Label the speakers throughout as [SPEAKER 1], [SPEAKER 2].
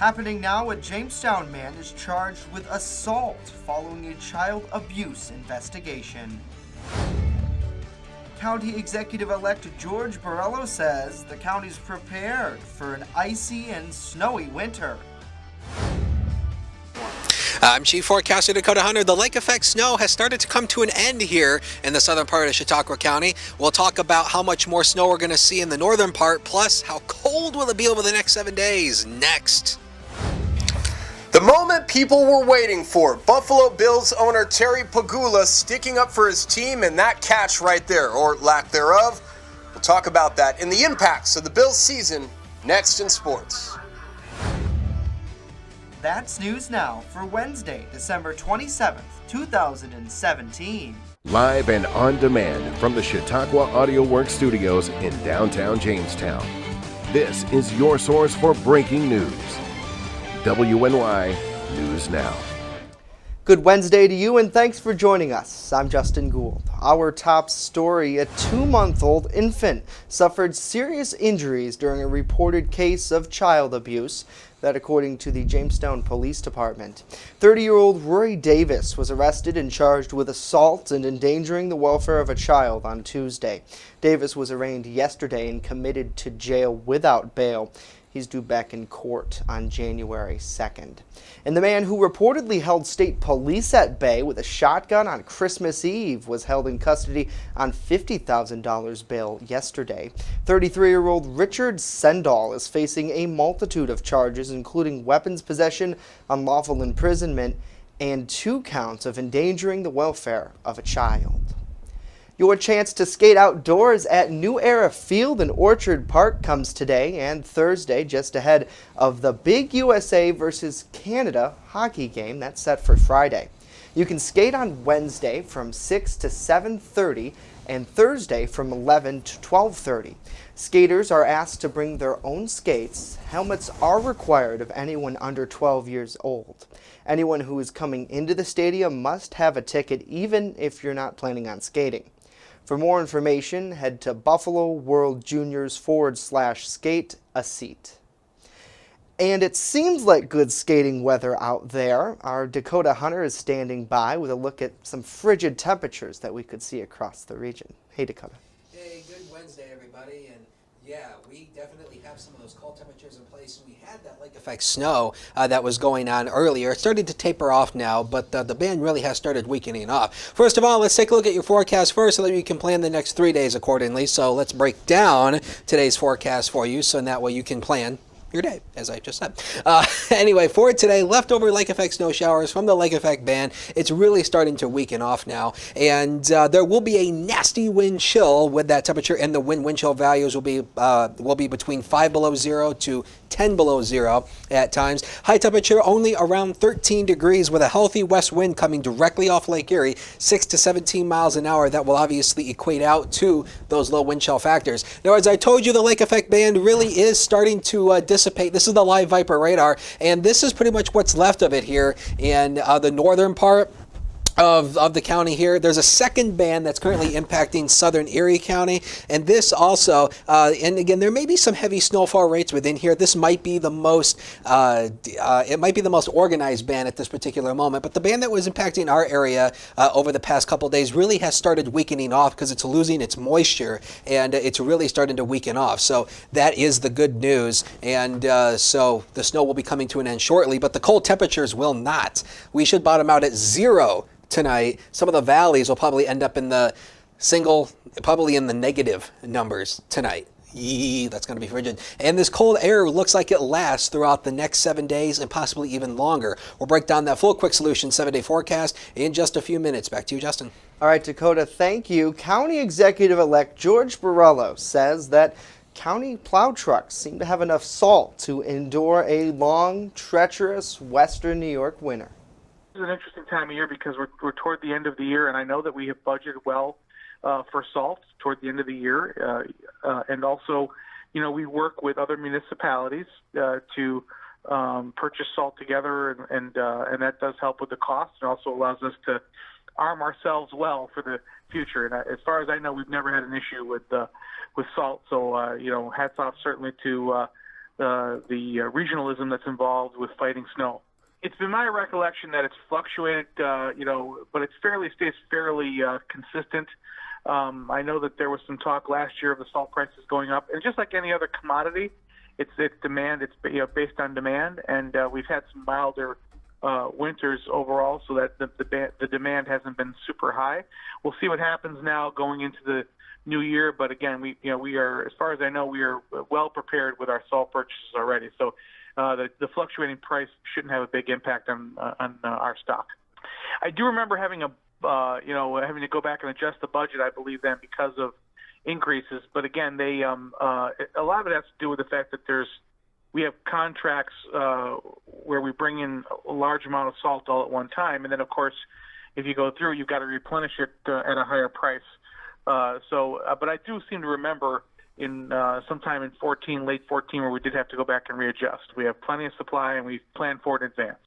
[SPEAKER 1] Happening now, a Jamestown man is charged with assault following a child abuse investigation. County Executive-elect George Borrello says the county's prepared for an icy and snowy winter.
[SPEAKER 2] I'm Chief Forecaster Dakota Hunter. The lake effect snow has started to come to an end here in the southern part of Chautauqua County. We'll talk about how much more snow we're going to see in the northern part, plus how cold will it be over the next 7 days. Next.
[SPEAKER 3] The moment people were waiting for, Buffalo Bills owner Terry Pegula sticking up for his team, and that catch right there, or lack thereof. We'll talk about that and the impacts of the Bills season next in sports.
[SPEAKER 1] That's news now for Wednesday, December 27th, 2017.
[SPEAKER 4] Live and on demand from the Chautauqua Audio Works studios in downtown Jamestown. This is your source for breaking news. WNY News Now.
[SPEAKER 1] Good Wednesday to you, and thanks for joining us. I'm Justin Gould. Our top story: a 2-month-old infant suffered serious injuries during a reported case of child abuse. That according to the Jamestown Police Department. 30-year-old Rory Davis was arrested and charged with assault and endangering the welfare of a child on Tuesday. Davis was arraigned yesterday and committed to jail without bail. He's due back in court on January 2nd. And the man who reportedly held state police at bay with a shotgun on Christmas Eve was held in custody on $50,000 bail yesterday. 33-year-old Richard Sendall is facing a multitude of charges, including weapons possession, unlawful imprisonment, and 2 counts of endangering the welfare of a child. Your chance to skate outdoors at New Era Field in Orchard Park comes today and Thursday, just ahead of the big USA versus Canada hockey game that's set for Friday. You can skate on Wednesday from 6 to 7:30 and Thursday from 11 to 12:30. Skaters are asked to bring their own skates. Helmets are required of anyone under 12 years old. Anyone who is coming into the stadium must have a ticket, even if you're not planning on skating. For more information, head to Buffalo World Juniors /skate a seat. And it seems like good skating weather out there. Our Dakota Hunter is standing by with a look at some frigid temperatures that we could see across the region. Hey, Dakota.
[SPEAKER 2] Hey, good Wednesday, everybody. And yeah, we definitely have some of those cold temperatures in place. We had that lake effect snow that was going on earlier. It's starting to taper off now, but the band really has started weakening off. First of all, let's take a look at your forecast first so that you can plan the next 3 days accordingly. So let's break down today's forecast for you so in that way you can plan your day, as I just said. Anyway, for today, leftover lake effect snow showers from the lake effect band. It's really starting to weaken off now, and there will be a nasty wind chill with that temperature, and the wind chill values will be between 5 below 0 to 10 below 0 at times. High temperature only around 13 degrees with a healthy west wind coming directly off Lake Erie, 6 to 17 miles an hour. That will obviously equate out to those low wind chill factors. Now, as I told you, the lake effect band really is starting to dissipate. This is the live Viper radar, and this is pretty much what's left of it here in the northern part of the county here. There's a second band that's currently impacting southern Erie County, and this also, and again, there may be some heavy snowfall rates within here. This might be the most, it might be the most organized band at this particular moment, but the band that was impacting our area over the past couple days really has started weakening off because it's losing its moisture, and it's really starting to weaken off. So that is the good news, and so the snow will be coming to an end shortly, but the cold temperatures will not. We should bottom out at 0 tonight. Some of the valleys will probably end up in the probably in the negative numbers tonight. That's going to be frigid. And this cold air looks like it lasts throughout the next 7 days and possibly even longer. We'll break down that full quick solution 7-day forecast in just a few minutes. Back to you, Justin.
[SPEAKER 1] All right, Dakota, thank you. County Executive-elect George Borrello says that county plow trucks seem to have enough salt to endure a long, treacherous western New York winter.
[SPEAKER 5] This is an interesting time of year because we're toward the end of the year, and I know that we have budgeted well for salt toward the end of the year, and also, we work with other municipalities to purchase salt together, and that does help with the cost. It also allows us to arm ourselves well for the future. And as far as I know, we've never had an issue with salt. So hats off certainly to regionalism that's involved with fighting snow. It's been my recollection that it's fluctuated, but it stays fairly consistent. I know that there was some talk last year of the salt prices going up, and just like any other commodity, it's demand. It's based on demand, and we've had some milder winters overall, so that the demand hasn't been super high. We'll see what happens now going into the new year, but again, we are, as far as I know, we are well prepared with our salt purchases already. So the fluctuating price shouldn't have a big impact on our stock. I do remember having having to go back and adjust the budget, I believe, then because of increases. But again, they a lot of it has to do with the fact that we have contracts where we bring in a large amount of salt all at one time, and then of course, if you go through, you've got to replenish it at a higher price. But I do seem to remember in sometime in late 14, where we did have to go back and readjust. We have plenty of supply, and we plan for it in advance.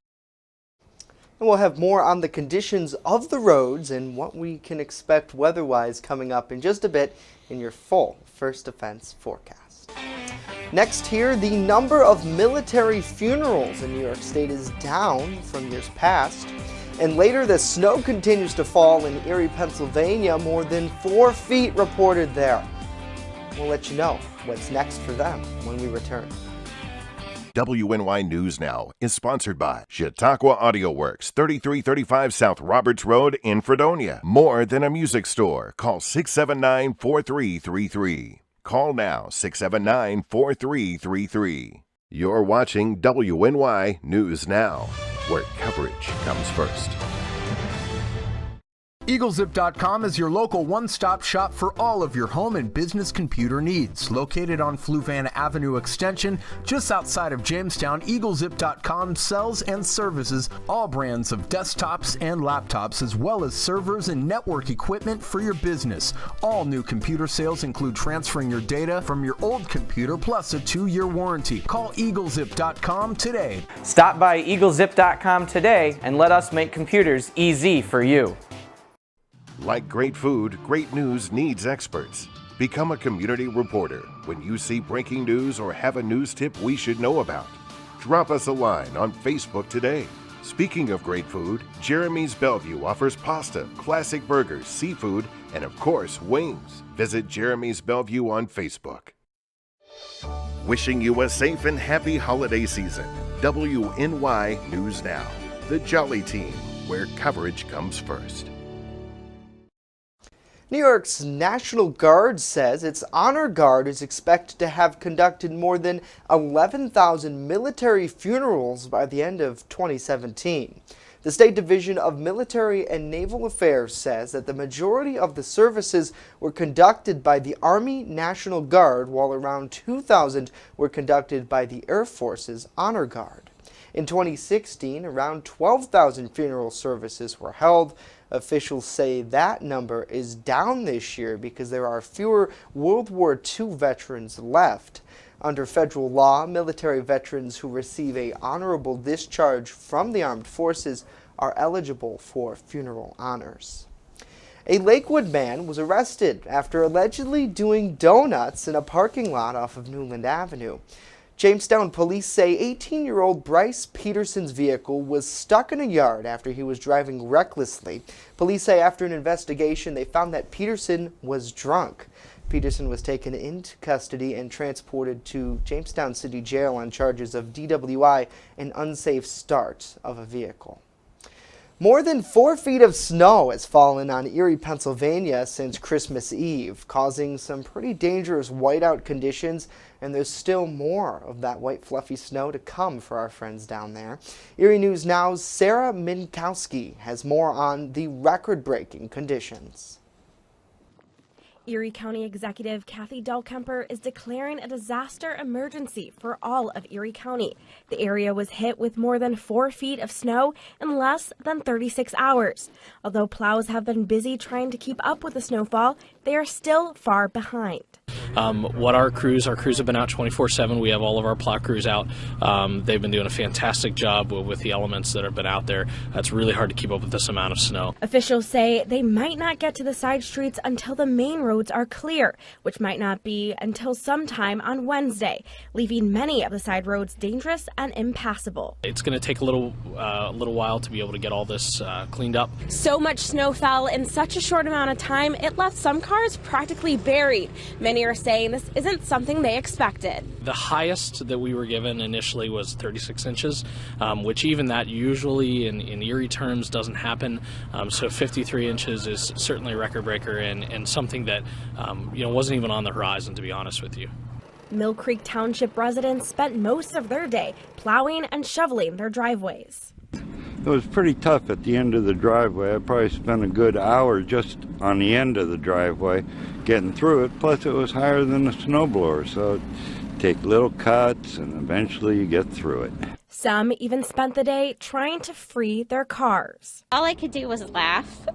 [SPEAKER 1] And we'll have more on the conditions of the roads and what we can expect weather-wise coming up in just a bit in your full First Defense forecast. Next here, the number of military funerals in New York State is down from years past. And later, the snow continues to fall in Erie, Pennsylvania, more than 4 feet reported there. We'll let you know what's next for them when we return.
[SPEAKER 4] WNY News Now is sponsored by Chautauqua Audio Works, 3335 South Roberts Road in Fredonia. More than a music store. Call 679-4333. Call now, 679-4333. You're watching WNY News Now, where coverage comes first.
[SPEAKER 6] EagleZip.com is your local one-stop shop for all of your home and business computer needs. Located on Fluvan Avenue Extension, just outside of Jamestown, EagleZip.com sells and services all brands of desktops and laptops, as well as servers and network equipment for your business. All new computer sales include transferring your data from your old computer, plus a 2-year warranty. Call EagleZip.com today.
[SPEAKER 7] Stop by EagleZip.com today and let us make computers easy for you.
[SPEAKER 4] Like great food, great news needs experts. Become a community reporter when you see breaking news or have a news tip we should know about. Drop us a line on Facebook today. Speaking of great food, Jeremy's Bellevue offers pasta, classic burgers, seafood, and of course, wings. Visit Jeremy's Bellevue on Facebook. Wishing you a safe and happy holiday season. WNY News Now, the Jolly Team, where coverage comes first.
[SPEAKER 1] New York's National Guard says its Honor Guard is expected to have conducted more than 11,000 military funerals by the end of 2017. The State Division of Military and Naval Affairs says that the majority of the services were conducted by the Army National Guard, while around 2,000 were conducted by the Air Force's Honor Guard. In 2016, around 12,000 funeral services were held. Officials say that number is down this year because there are fewer World War II veterans left. Under federal law, military veterans who receive an honorable discharge from the armed forces are eligible for funeral honors. A Lakewood man was arrested after allegedly doing donuts in a parking lot off of Newland Avenue. Jamestown police say 18-year-old Bryce Peterson's vehicle was stuck in a yard after he was driving recklessly. Police say after an investigation, they found that Peterson was drunk. Peterson was taken into custody and transported to Jamestown City Jail on charges of DWI and unsafe start of a vehicle. More than 4 feet of snow has fallen on Erie, Pennsylvania since Christmas Eve, causing some pretty dangerous whiteout conditions, and there's still more of that white fluffy snow to come for our friends down there. Erie News Now's Sarah Minkowski has more on the record-breaking conditions.
[SPEAKER 8] Erie County Executive Kathy Dahlkemper is declaring a disaster emergency for all of Erie County. The area was hit with more than 4 feet of snow in less than 36 hours. Although plows have been busy trying to keep up with the snowfall, they are still far behind.
[SPEAKER 9] What our crews have been out 24/7. We have all of our plow crews out. They've been doing a fantastic job with the elements that have been out there. It's really hard to keep up with this amount of snow.
[SPEAKER 8] Officials say they might not get to the side streets until the main roads are clear, which might not be until sometime on Wednesday, leaving many of the side roads dangerous and impassable.
[SPEAKER 9] It's going to take a little while to be able to get all this cleaned up.
[SPEAKER 8] So much snow fell in such a short amount of time, it left some cars practically buried. Many are saying this isn't something they expected.
[SPEAKER 9] The highest that we were given initially was 36 inches, which even that usually in Erie terms doesn't happen. So 53 inches is certainly a record breaker and something that wasn't even on the horizon, to be honest with you.
[SPEAKER 8] Mill Creek Township residents spent most of their day plowing and shoveling their driveways.
[SPEAKER 10] It was pretty tough at the end of the driveway. I probably spent a good hour just on the end of the driveway getting through it. Plus, it was higher than the snowblower, so take little cuts and eventually you get through it.
[SPEAKER 8] Some even spent the day trying to free their cars.
[SPEAKER 11] All I could do was laugh.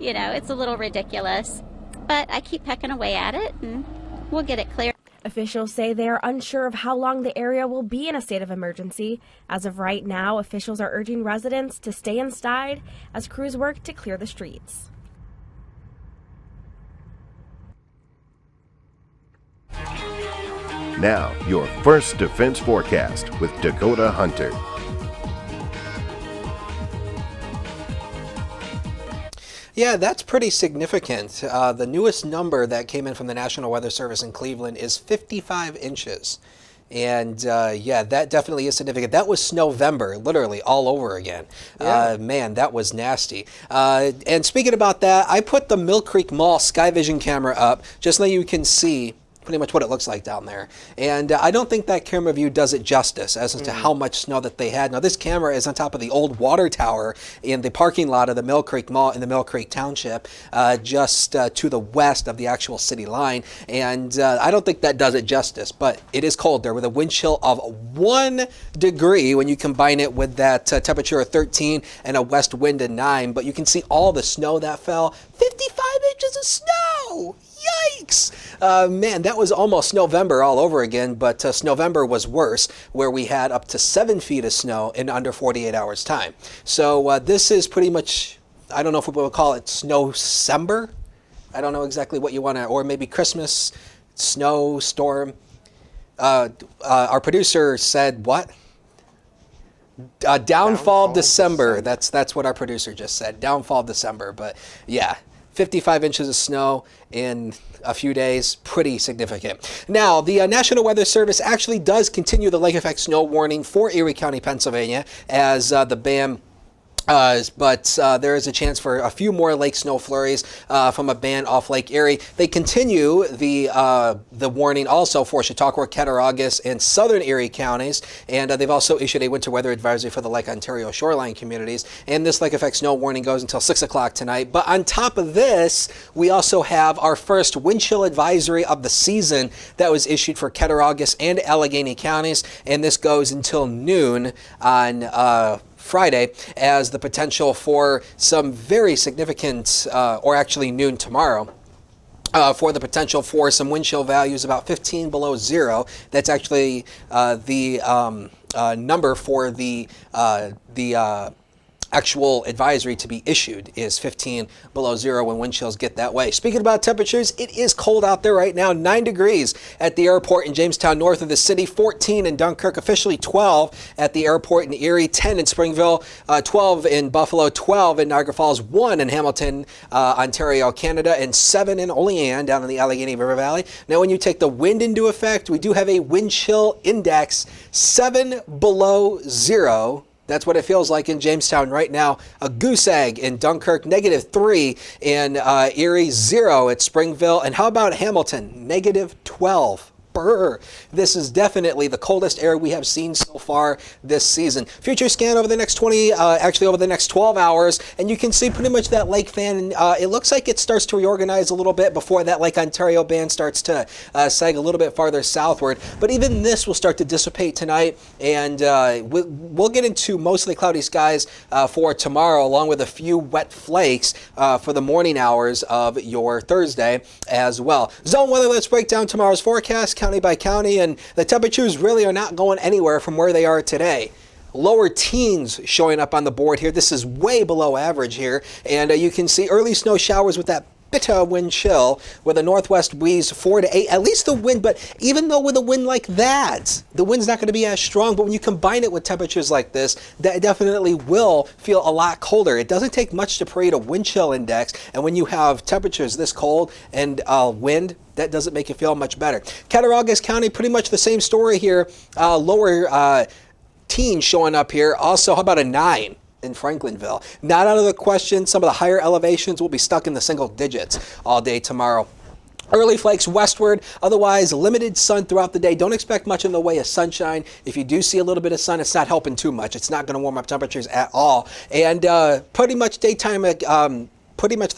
[SPEAKER 11] It's a little ridiculous, but I keep pecking away at it and we'll get it clear.
[SPEAKER 8] Officials say they are unsure of how long the area will be in a state of emergency. As of right now, officials are urging residents to stay inside as crews work to clear the streets.
[SPEAKER 4] Now, your first defense forecast with Dakota Hunter.
[SPEAKER 2] Yeah, that's pretty significant. The newest number that came in from the National Weather Service in Cleveland is 55 inches. And that definitely is significant. That was Snowvember, literally all over again.
[SPEAKER 1] Yeah.
[SPEAKER 2] Man, that was nasty. And speaking about that, I put the Mill Creek Mall Sky Vision camera up just so you can see pretty much what it looks like down there. And I don't think that camera view does it justice as to how much snow that they had. Now, this camera is on top of the old water tower in the parking lot of the Mill Creek Mall in the Mill Creek Township, just to the west of the actual city line. And I don't think that does it justice, but it is cold there with a wind chill of 1 degree when you combine it with that temperature of 13 and a west wind of 9. But you can see all the snow that fell. 55 inches of snow! Yikes! Man, that was almost Snowvember all over again, but Snowvember was worse, where we had up to 7 feet of snow in under 48 hours time. So this is pretty much, I don't know if we would call it Snowcember. I don't know exactly what you want to, or maybe Christmas, snowstorm. Our producer said what? Downfall December. That's what our producer just said. Downfall December. But yeah, 55 inches of snow in a few days, pretty significant. Now, the National Weather Service actually does continue the lake effect snow warning for Erie County, Pennsylvania, as the BAM. But there is a chance for a few more lake snow flurries from a ban off Lake Erie. They continue the warning also for Chautauqua, Cattaraugus, and southern Erie counties, and they've also issued a winter weather advisory for the Lake Ontario shoreline communities. And this lake effect snow warning goes until 6 o'clock tonight. But on top of this, we also have our first wind chill advisory of the season that was issued for Cattaraugus and Allegheny counties, and this goes until noon on Friday, as the potential for some very significant, or actually noon tomorrow, for the potential for some wind chill values about 15 below zero. That's actually the number for the actual advisory to be issued is 15 below zero when wind chills get that way. Speaking about temperatures, it is cold out there right now. 9 degrees at the airport in Jamestown, north of the city, 14 in Dunkirk, officially 12 at the airport in Erie, 10 in Springville, 12 in Buffalo, 12 in Niagara Falls, 1 in Hamilton, Ontario, Canada, and 7 in Olean down in the Allegheny River Valley. Now, when you take the wind into effect, we do have a wind chill index 7 below zero. That's what it feels like in Jamestown right now. A goose egg in Dunkirk, -3 in Erie, 0 at Springville. And how about Hamilton? -12. Brr. This is definitely the coldest air we have seen so far this season. Future scan over the next over the next 12 hours, and you can see pretty much that lake fan. It looks like it starts to reorganize a little bit before that Lake Ontario band starts to sag a little bit farther southward. But even this will start to dissipate tonight, and we'll get into mostly cloudy skies for tomorrow, along with a few wet flakes for the morning hours of your Thursday as well. Zone weather, let's break down tomorrow's forecast county by county, and the temperatures really are not going anywhere from where they are today. Lower teens showing up on the board here. This is way below average here, and you can see early snow showers with that bitter wind chill with a northwest breeze 4 to 8, at least the wind. But even though with a wind like that, the wind's not going to be as strong, but when you combine it with temperatures like this, that definitely will feel a lot colder. It doesn't take much to create a wind chill index, and when you have temperatures this cold and wind, that doesn't make you feel much better. Cattaraugus County, pretty much the same story here. Lower teens showing up here. Also, how about a 9? In Franklinville? Not out of the question. Some of the higher elevations will be stuck in the single digits all day tomorrow. Early flakes westward, otherwise limited sun throughout the day. Don't expect much in the way of sunshine. If you do see a little bit of sun, it's not helping too much. It's not going to warm up temperatures at all. And pretty much the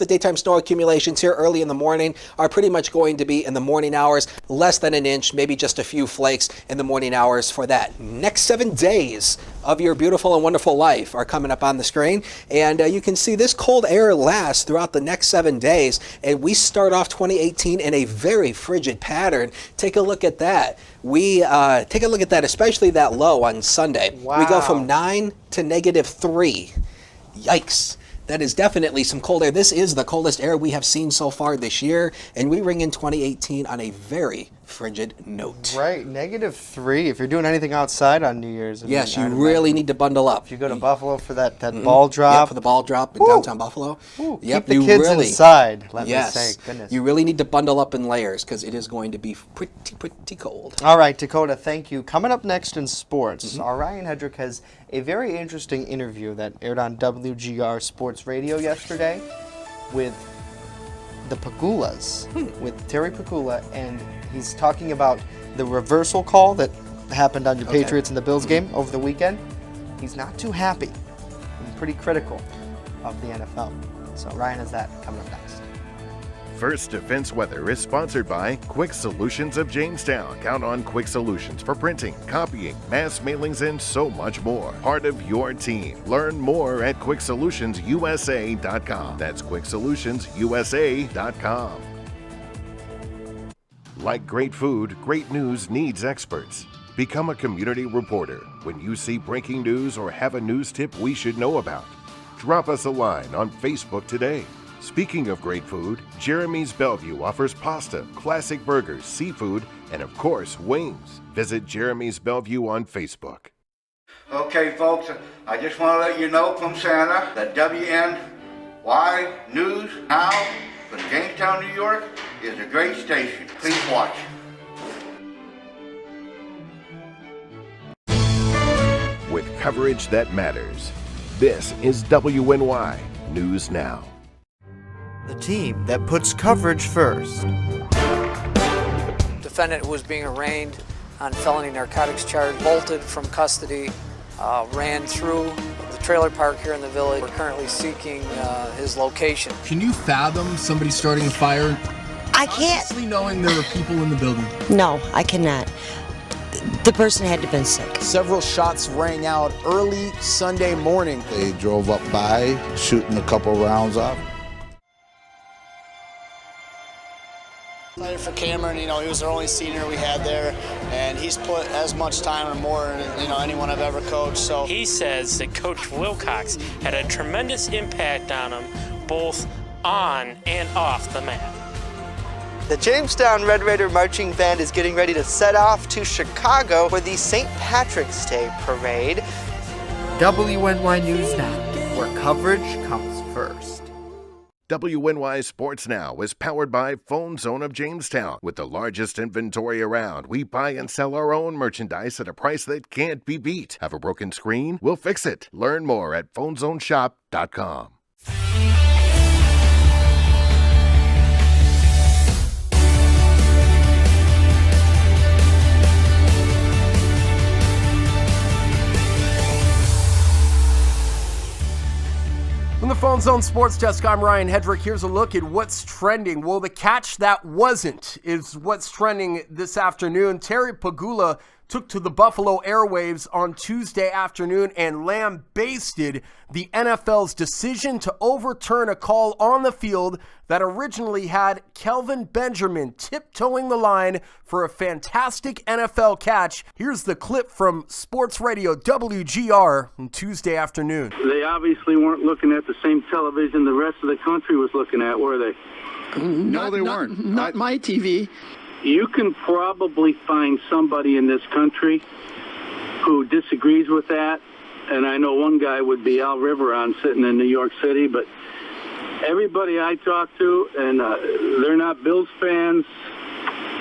[SPEAKER 2] daytime snow accumulations here early in the morning are pretty much going to be in the morning hours, less than an inch, maybe just a few flakes in the morning hours for that. Next 7 days of your beautiful and wonderful life are coming up on the screen, and you can see this cold air lasts throughout the next 7 days, and we start off 2018 in a very frigid pattern. Take a look at that. Take a look at that, especially that low on Sunday.
[SPEAKER 1] Wow.
[SPEAKER 2] We go from 9 to -3. Yikes. That is definitely some cold air. This is the coldest air we have seen so far this year, and we ring in 2018 on a very frigid note.
[SPEAKER 1] Right, -3. If you're doing anything outside on New Year's.
[SPEAKER 2] Yes, you really need to bundle up.
[SPEAKER 1] If you go to Buffalo for that ball drop.
[SPEAKER 2] Yep, for the ball drop in downtown Buffalo.
[SPEAKER 1] Yep, keep the kids inside, let me say. Goodness.
[SPEAKER 2] You really need to bundle up in layers because it is going to be pretty cold.
[SPEAKER 1] All right, Dakota, thank you. Coming up next in sports, our Ryan Hedrick has a very interesting interview that aired on WGR Sports Radio yesterday with the Pagulas, with Terry Pagula, and he's talking about the reversal call that happened on your Patriots and the Bills game over the weekend. He's not too happy and pretty critical of the NFL. So Ryan has that coming up next.
[SPEAKER 4] First Defense Weather is sponsored by Quick Solutions of Jamestown. Count on Quick Solutions for printing, copying, mass mailings, and so much more. Part of your team. Learn more at QuickSolutionsUSA.com. That's QuickSolutionsUSA.com. Like great food, great news needs experts. Become a community reporter. When you see breaking news or have a news tip we should know about, drop us a line on Facebook today. Speaking of great food, Jeremy's Bellevue offers pasta, classic burgers, seafood, and of course, wings. Visit Jeremy's Bellevue on Facebook.
[SPEAKER 12] Okay, folks, I just want to let you know from Santa that WNY News Now from Jamestown, New York is a great station. Please watch.
[SPEAKER 4] With coverage that matters, this is WNY News Now.
[SPEAKER 1] The team that puts coverage first.
[SPEAKER 13] Defendant who was being arraigned on felony narcotics charge bolted from custody, ran through the trailer park here in the village. We're currently seeking his location.
[SPEAKER 6] Can you fathom somebody starting a fire?
[SPEAKER 14] I can't.
[SPEAKER 6] Honestly, knowing there were people in the building.
[SPEAKER 14] No, I cannot. The person had to have been sick.
[SPEAKER 15] Several shots rang out early Sunday morning.
[SPEAKER 16] They drove up by, shooting a couple rounds off.
[SPEAKER 17] Excited for Cameron, he was the only senior we had there, and he's put as much time or more than anyone I've ever coached. So
[SPEAKER 18] he says that Coach Wilcox had a tremendous impact on him, both on and off the mat.
[SPEAKER 1] The Jamestown Red Raider Marching Band is getting ready to set off to Chicago for the St. Patrick's Day Parade. WNY News Now, where coverage comes first.
[SPEAKER 4] WNY Sports Now is powered by Phone Zone of Jamestown. With the largest inventory around, we buy and sell our own merchandise at a price that can't be beat. Have a broken screen? We'll fix it. Learn more at PhoneZoneShop.com.
[SPEAKER 6] Phone Zone Sports Desk, I'm Ryan Hedrick. Here's a look at what's trending. Well, the catch that wasn't is what's trending this afternoon. Terry Pegula took to the Buffalo airwaves on Tuesday afternoon and lambasted the NFL's decision to overturn a call on the field that originally had Kelvin Benjamin tiptoeing the line for a fantastic NFL catch. Here's the clip from Sports Radio WGR on Tuesday afternoon.
[SPEAKER 19] They obviously weren't looking at the same television the rest of the country was looking at, were they?
[SPEAKER 20] No, they weren't. Not my TV.
[SPEAKER 19] You can probably find somebody in this country who disagrees with that, and I know one guy would be Al Riveron sitting in New York City, but everybody I talk to, and they're not Bills fans,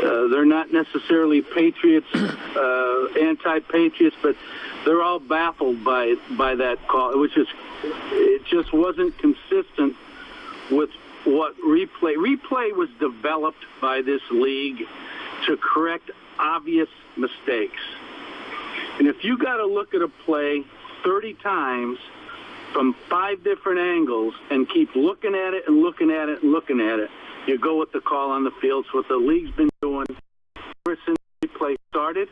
[SPEAKER 19] they're not necessarily Patriots, anti-Patriots, but they're all baffled by that call, it just wasn't consistent with what replay was developed by this league to correct obvious mistakes. And if you got to look at a play 30 times from 5 different angles and keep looking at it and looking at it and looking at it, you go with the call on the field. It's what the league's been doing ever since replay started.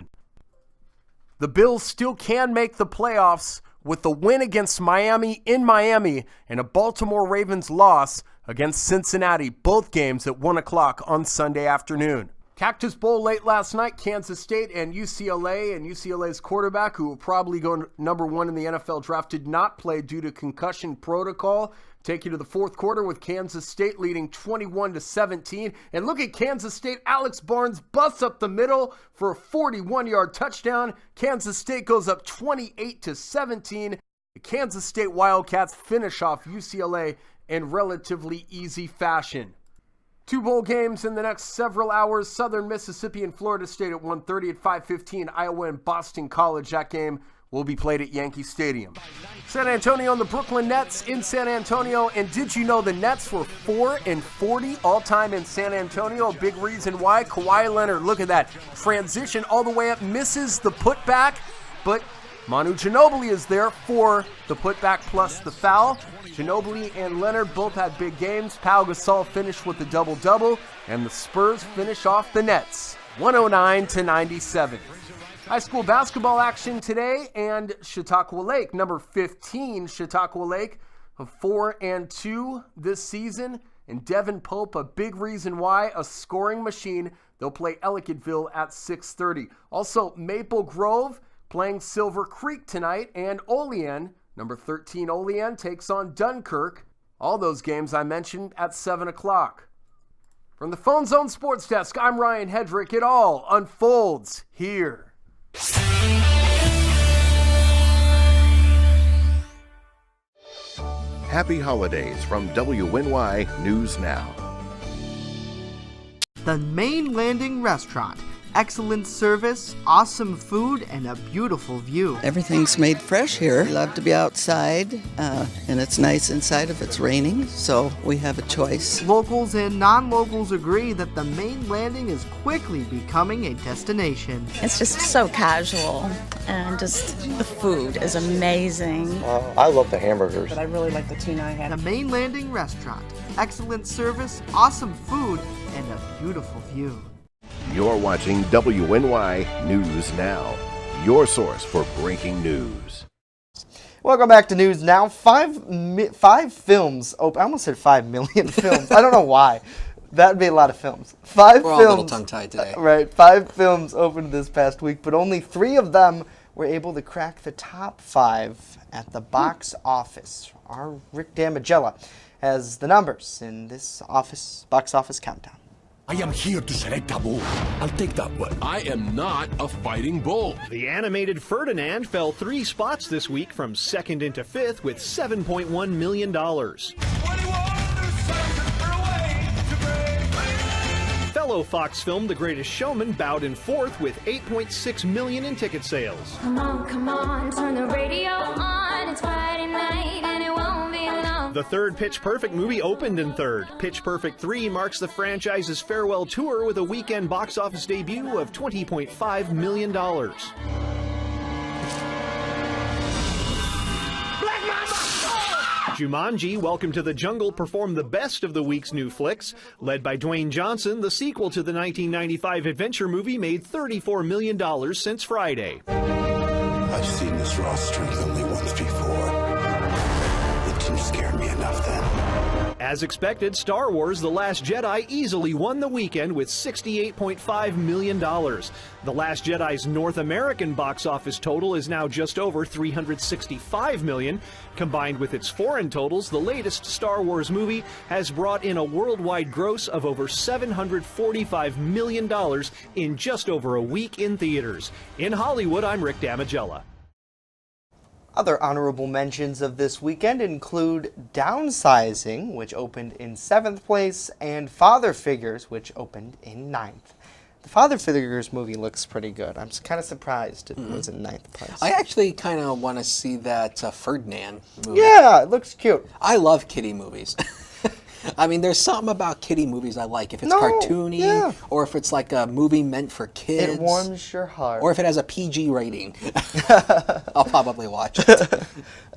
[SPEAKER 6] The Bills still can make the playoffs with the win against Miami in Miami and a Baltimore Ravens loss against Cincinnati, both games at 1 o'clock on Sunday afternoon. Cactus Bowl late last night, Kansas State and UCLA's quarterback, who will probably go number 1 in the NFL draft, did not play due to concussion protocol. Take you to the fourth quarter with Kansas State leading 21-17. And look at Kansas State. Alex Barnes busts up the middle for a 41-yard touchdown. Kansas State goes up 28-17. The Kansas State Wildcats finish off UCLA in relatively easy fashion. 2 bowl games in the next several hours. Southern Mississippi and Florida State at 1:30. At 5:15, Iowa and Boston College. That game will be played at Yankee Stadium. San Antonio and the Brooklyn Nets in San Antonio. And did you know the Nets were 4-40 all-time in San Antonio? A big reason why. Kawhi Leonard, look at that. Transition all the way up, misses the putback, but Manu Ginobili is there for the putback plus the foul. Ginobili and Leonard both had big games. Pau Gasol finished with a double-double, and the Spurs finish off the Nets, 109-97. High school basketball action today, and Chautauqua Lake, number 15, Chautauqua Lake, 4-2 this season. And Devin Pope, a big reason why, a scoring machine. They'll play Ellicottville at 6:30. Also, Maple Grove playing Silver Creek tonight, and Olean, number 13 Olean, takes on Dunkirk. All those games I mentioned at 7 o'clock. From the Phone Zone Sports Desk, I'm Ryan Hedrick. It all unfolds here.
[SPEAKER 4] Happy holidays from WNY News Now.
[SPEAKER 1] The Main Landing Restaurant. Excellent service, awesome food, and a beautiful view.
[SPEAKER 21] Everything's made fresh here. We love to be outside, and it's nice inside if it's raining, so we have a choice.
[SPEAKER 1] Locals and non-locals agree that the Main Landing is quickly becoming a destination.
[SPEAKER 22] It's just so casual, and just the food is amazing.
[SPEAKER 23] I love the hamburgers.
[SPEAKER 22] But I really like the tuna I had.
[SPEAKER 1] The Main Landing Restaurant. Excellent service, awesome food, and a beautiful view.
[SPEAKER 4] You're watching WNY News Now, your source for breaking news.
[SPEAKER 1] Welcome back to News Now. Five films. I almost said 5 million films. I don't know why. That would be a lot of films.
[SPEAKER 2] We're all a little tongue-tied today.
[SPEAKER 1] Right. 5 films opened this past week, but only 3 of them were able to crack the top 5 at the box office. Our Rick Damigella has the numbers in this box office countdown.
[SPEAKER 24] I am here to set a taboo. I'll take that one. I am not a fighting bull.
[SPEAKER 25] The animated Ferdinand fell 3 spots this week from 2nd into 5th with $7.1 million. Fellow Fox film The Greatest Showman bowed in 4th with $8.6 million in ticket sales.
[SPEAKER 26] Come on, turn the radio on. It's Friday night and it won't be long.
[SPEAKER 25] The third Pitch Perfect movie opened in 3rd. Pitch Perfect 3 marks the franchise's farewell tour with a weekend box office debut of $20.5 million. Jumanji: Welcome to the Jungle performed the best of the week's new flicks. Led by Dwayne Johnson, the sequel to the 1995 adventure movie made $34 million since Friday.
[SPEAKER 3] I've seen this raw strength only once before. It didn't scare me enough then.
[SPEAKER 25] As expected, Star Wars: The Last Jedi easily won the weekend with $68.5 million. The Last Jedi's North American box office total is now just over $365 million. Combined with its foreign totals, the latest Star Wars movie has brought in a worldwide gross of over $745 million in just over a week in theaters. In Hollywood, I'm Rick Damigella.
[SPEAKER 1] Other honorable mentions of this weekend include Downsizing, which opened in 7th place, and Father Figures, which opened in 9th. The Father Figures movie looks pretty good. I'm kind of surprised it was in 9th place.
[SPEAKER 2] I actually kind of want to see that Ferdinand movie.
[SPEAKER 1] Yeah, it looks cute.
[SPEAKER 2] I love kiddie movies. I mean, there's something about kiddie movies I like. If it's cartoony, or if it's like a movie meant for kids.
[SPEAKER 1] It warms your heart.
[SPEAKER 2] Or if it has a PG rating. I'll probably watch it.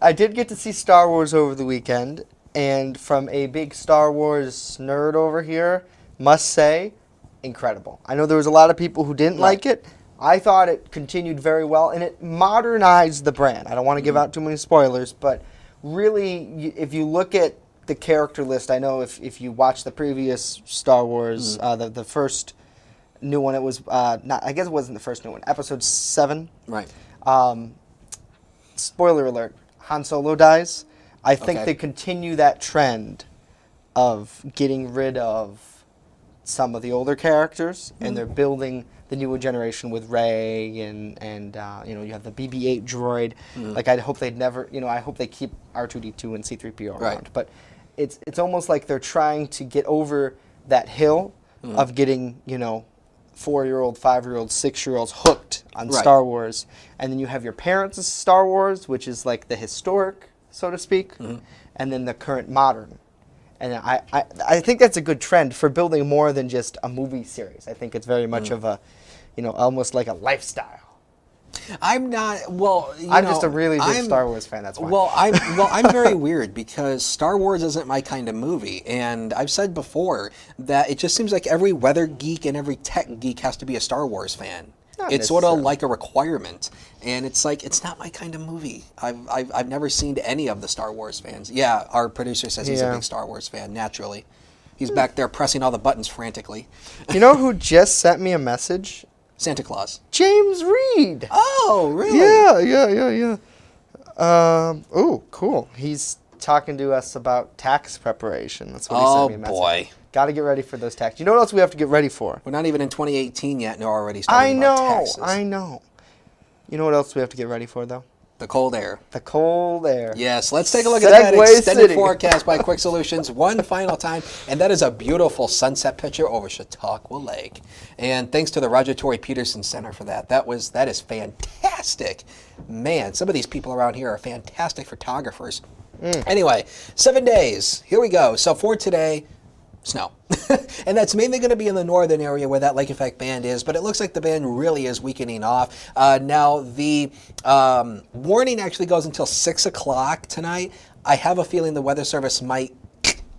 [SPEAKER 1] I did get to see Star Wars over the weekend, and from a big Star Wars nerd over here, must say, incredible. I know there was a lot of people who didn't like it. I thought it continued very well, and it modernized the brand. I don't want to give out too many spoilers, but really, if you look at the character list, I know if you watch the previous Star Wars, the first new one, it was not. I guess it wasn't the first new one. Episode 7.
[SPEAKER 2] Right.
[SPEAKER 1] Spoiler alert: Han Solo dies. I think they continue that trend of getting rid of some of the older characters, and they're building the newer generation with Rey and you have the BB-8 droid. Like I hope they'd never, I hope they keep R2-D2 and C-3PO around. But it's almost like they're trying to get over that hill of getting 4-year-old, 5-year-old, 6-year-olds hooked on Star Wars, and then you have your parents' Star Wars, which is like the historic, so to speak, and then the current modern. And I think that's a good trend for building more than just a movie series. I think it's very much of a, almost like a lifestyle.
[SPEAKER 2] I'm not. Well,
[SPEAKER 1] I'm just a really big Star Wars fan. That's why.
[SPEAKER 2] I'm very weird because Star Wars isn't my kind of movie, and I've said before that it just seems like every weather geek and every tech geek has to be a Star Wars fan. It's sort of like a requirement, and it's like it's not my kind of movie. I've never seen any of the Star Wars fans. Yeah, our producer says he's a big Star Wars fan. Naturally, he's back there pressing all the buttons frantically.
[SPEAKER 1] You know who just sent me a message?
[SPEAKER 2] Santa Claus.
[SPEAKER 1] James Reed.
[SPEAKER 2] Oh, really?
[SPEAKER 1] Yeah. Oh, cool. He's talking to us about tax preparation. That's what he sent me a message. Oh, boy. Got to get ready for those taxes. You know what else we have to get ready for?
[SPEAKER 2] We're not even in 2018 yet, and they're already starting about taxes.
[SPEAKER 1] I know. You know what else we have to get ready for, though?
[SPEAKER 2] The cold air.
[SPEAKER 1] The cold air.
[SPEAKER 2] Yes, let's take a look at that extended forecast by Quick Solutions one final time, and that is a beautiful sunset picture over Chautauqua Lake. And thanks to the Roger Torrey Peterson Center for that. That is fantastic. Man, some of these people around here are fantastic photographers. Anyway, 7 days. Here we go. So for today, snow. And that's mainly going to be in the northern area where that lake effect band is, but it looks like the band really is weakening off. Now, the warning actually goes until 6 o'clock tonight. I have a feeling the Weather Service might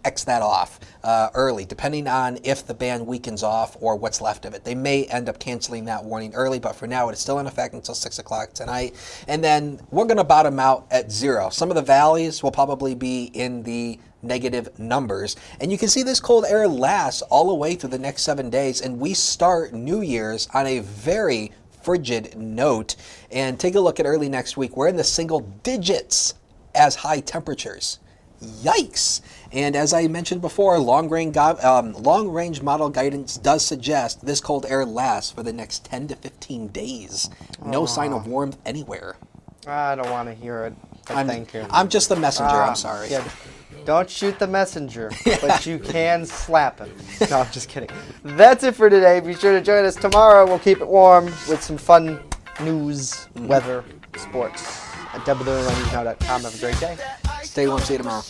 [SPEAKER 2] X that off early, depending on if the band weakens off or what's left of it. They may end up canceling that warning early, but for now, it is still in effect until 6 o'clock tonight. And then we're going to bottom out at 0. Some of the valleys will probably be in the negative numbers. And you can see this cold air lasts all the way through the next 7 days, and we start New Year's on a very frigid note. And take a look at early next week. We're in the single digits as high temperatures. Yikes! And as I mentioned before, long-range model guidance does suggest this cold air lasts for the next 10 to 15 days. No sign of warmth anywhere.
[SPEAKER 1] I don't want to hear it, but thank you.
[SPEAKER 2] I'm just the messenger, I'm sorry.
[SPEAKER 1] Yeah. Don't shoot the messenger, but you can slap him. No, I'm just kidding. That's it for today. Be sure to join us tomorrow. We'll keep it warm with some fun news, weather, sports at www.newsnow.com. Have a great day.
[SPEAKER 2] Stay warm. See you tomorrow.